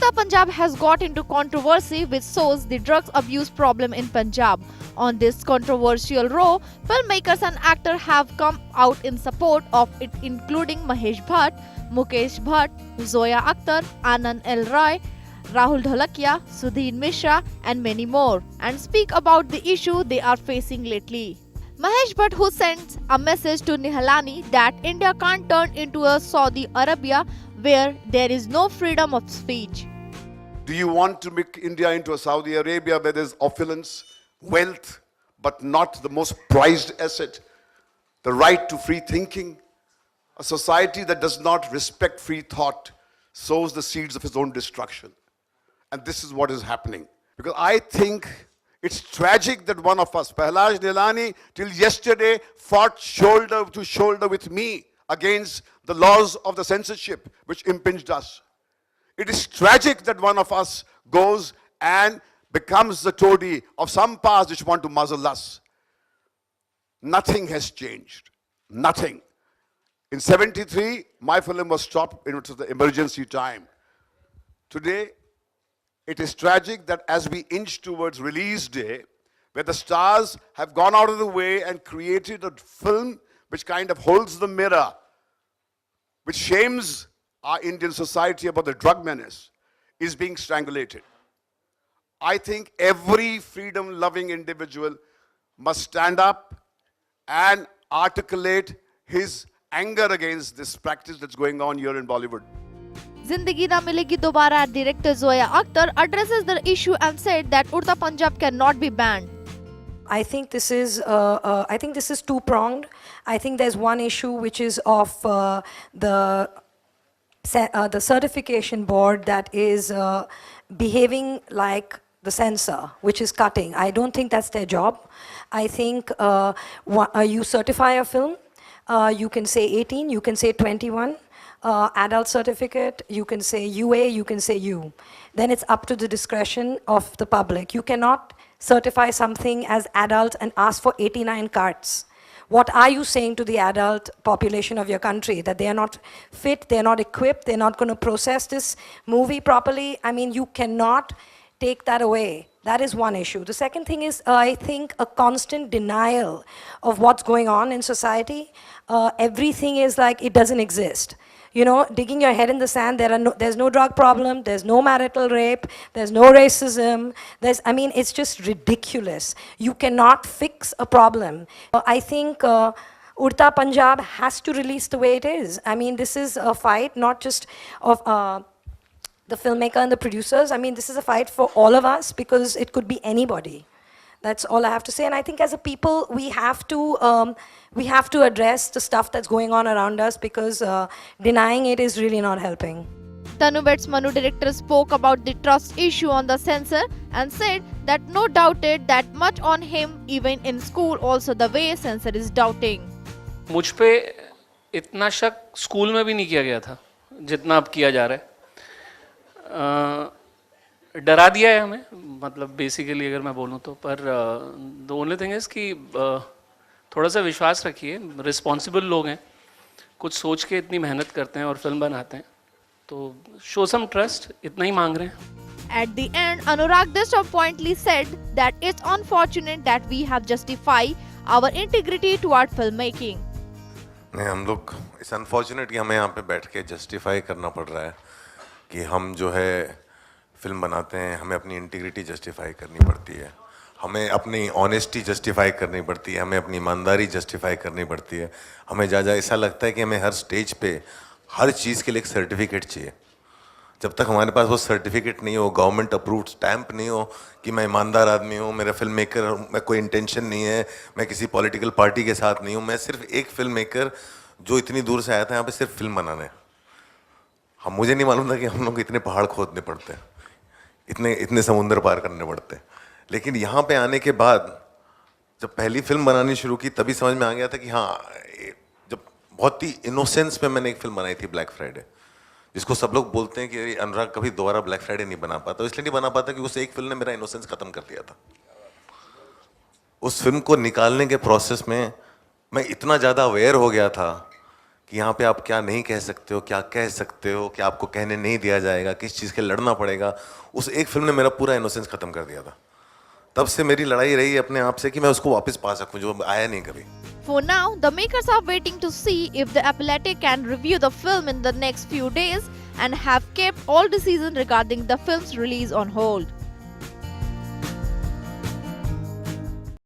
Udta Punjab has got into controversy which shows the drugs abuse problem in Punjab. On this controversial row, filmmakers and actors have come out in support of it, including Mahesh Bhatt, Mukesh Bhatt, Zoya Akhtar, Anand L. Rai, Rahul Dholakia, Sudhir Mishra, and many more, and speak about the issue they are facing lately. Mahesh Bhatt, who sends a message to Nihalani that India can't turn into a Saudi Arabia where there is no freedom of speech. Do you want to make India into a Saudi Arabia where there's opulence, wealth, but not the most prized asset, the right to free thinking? A society that does not respect free thought sows the seeds of its own destruction. And this is what is happening. Because I think it's tragic that one of us, Prahlad Nilani, till yesterday fought shoulder to shoulder with me against the laws of the censorship which impinged us. It is tragic that one of us goes and becomes the toady of some powers which want to muzzle us. Nothing has changed. Nothing. In 73, my film was stopped. It was the emergency time. Today, it is tragic that as we inch towards release day, where the stars have gone out of the way and created a film which kind of holds the mirror, which shames our Indian society about the drug menace, is being strangulated. I think every freedom-loving individual must stand up and articulate his anger against this practice that's going on here in Bollywood. Zindagi Na Milegi Dobara director Zoya Akhtar addresses the issue and said that Udta Punjab cannot be banned. I think this is two-pronged. I think there's one issue which is of the certification board that is behaving like the censor, which is cutting. I don't think that's their job. I think you certify a film, you can say 18, you can say 21, adult certificate, you can say UA, you can say U. Then it's up to the discretion of the public. You cannot certify something as adult and ask for 89 cards. What are you saying to the adult population of your country? That they are not fit, they're not equipped, they're not going to process this movie properly? I mean, you cannot take that away. That is one issue. The second thing is, I think, a constant denial of what's going on in society. Everything is like it doesn't exist. You know, digging your head in the sand, there's no drug problem, there's no marital rape, there's no racism, it's just ridiculous. You cannot fix a problem. I think Udta Punjab has to release the way it is. I mean, this is a fight not just of the filmmaker and the producers. I mean, this is a fight for all of us because it could be anybody. That's all I have to say. And I think as a people, we have to address the stuff that's going on around us because denying it is really not helping. Tanu Betts Manu director spoke about the trust issue on the censor and said that no doubted that much on him even in school also the way censor is doubting. मुझ पे इतना शक school में भी नहीं किया गया था जितना अब किया जा रहा है. डरा दिया है हमें, मतलब बेसिकली अगर मैं बोलूँ तो. पर द ओनली थिंग इज़ कि थोड़ा सा विश्वास रखिए. रिस्पॉन्सिबल लोग हैं, कुछ सोच के इतनी मेहनत करते हैं और फिल्म बनाते हैं, तो शो सम ट्रस्ट, इतना ही मांग रहे हैं. At the end, Anurag Deshmukh pointedly said that it's unfortunate that we have justified our integrity toward filmmaking. नहीं, हम लोग इस अनफॉर्चुनेट कि हमें यहाँ पे बैठ के जस्टिफाई करना पड़ रहा है कि हम जो है फिल्म बनाते हैं, हमें अपनी इंटीग्रिटी जस्टिफाई करनी पड़ती है, हमें अपनी ऑनेस्टी जस्टिफाई करनी पड़ती है, हमें अपनी ईमानदारी जस्टिफाई करनी पड़ती है. हमें जा ऐसा लगता है कि हमें हर स्टेज पे हर चीज़ के लिए एक सर्टिफिकेट चाहिए. जब तक हमारे पास वो सर्टिफिकेट नहीं हो, गवर्नमेंट अप्रूव्ड स्टैंप नहीं हो कि मैं ईमानदार आदमी हूँ, मेरा फिल्म मेकर, मैं कोई इंटेंशन नहीं है, मैं किसी पॉलिटिकल पार्टी के साथ नहीं हूँ, मैं सिर्फ एक फिल्म मेकर जो इतनी दूर से आया था यहाँ पे सिर्फ फिल्म बनाने. मुझे नहीं मालूम था कि हम लोग इतने पहाड़ खोदने पड़ते हैं, इतने समुंदर पार करने पड़ते हैं. लेकिन यहाँ पे आने के बाद जब पहली फिल्म बनानी शुरू की तभी समझ में आ गया था कि हाँ, जब बहुत ही इनोसेंस में मैंने एक फिल्म बनाई थी ब्लैक फ्राइडे, जिसको सब लोग बोलते हैं कि अनुराग कभी दोबारा ब्लैक फ्राइडे नहीं बना पाता. इसलिए नहीं बना पाता कि उस एक फिल्म ने मेरा इनोसेंस खत्म कर दिया था. उस फिल्म को निकालने के प्रोसेस में मैं इतना ज़्यादा अवेयर हो गया था कि यहाँ पे आप क्या नहीं कह सकते हो, क्या कह सकते हो, क्या आपको कहने नहीं दिया जाएगा, किस चीज़ के लड़ना पड़ेगा। उस एक फिल्म ने मेरा पूरा इनोसेंस ख़त्म कर दिया था। तब से मेरी लड़ाई रही अपने आप से कि मैं उसको वापस पा सकूं, जो आया नहीं कभी। For now, the makers are waiting to see if the appellate can review the film in the next few days and have kept all decisions regarding the film's release on hold.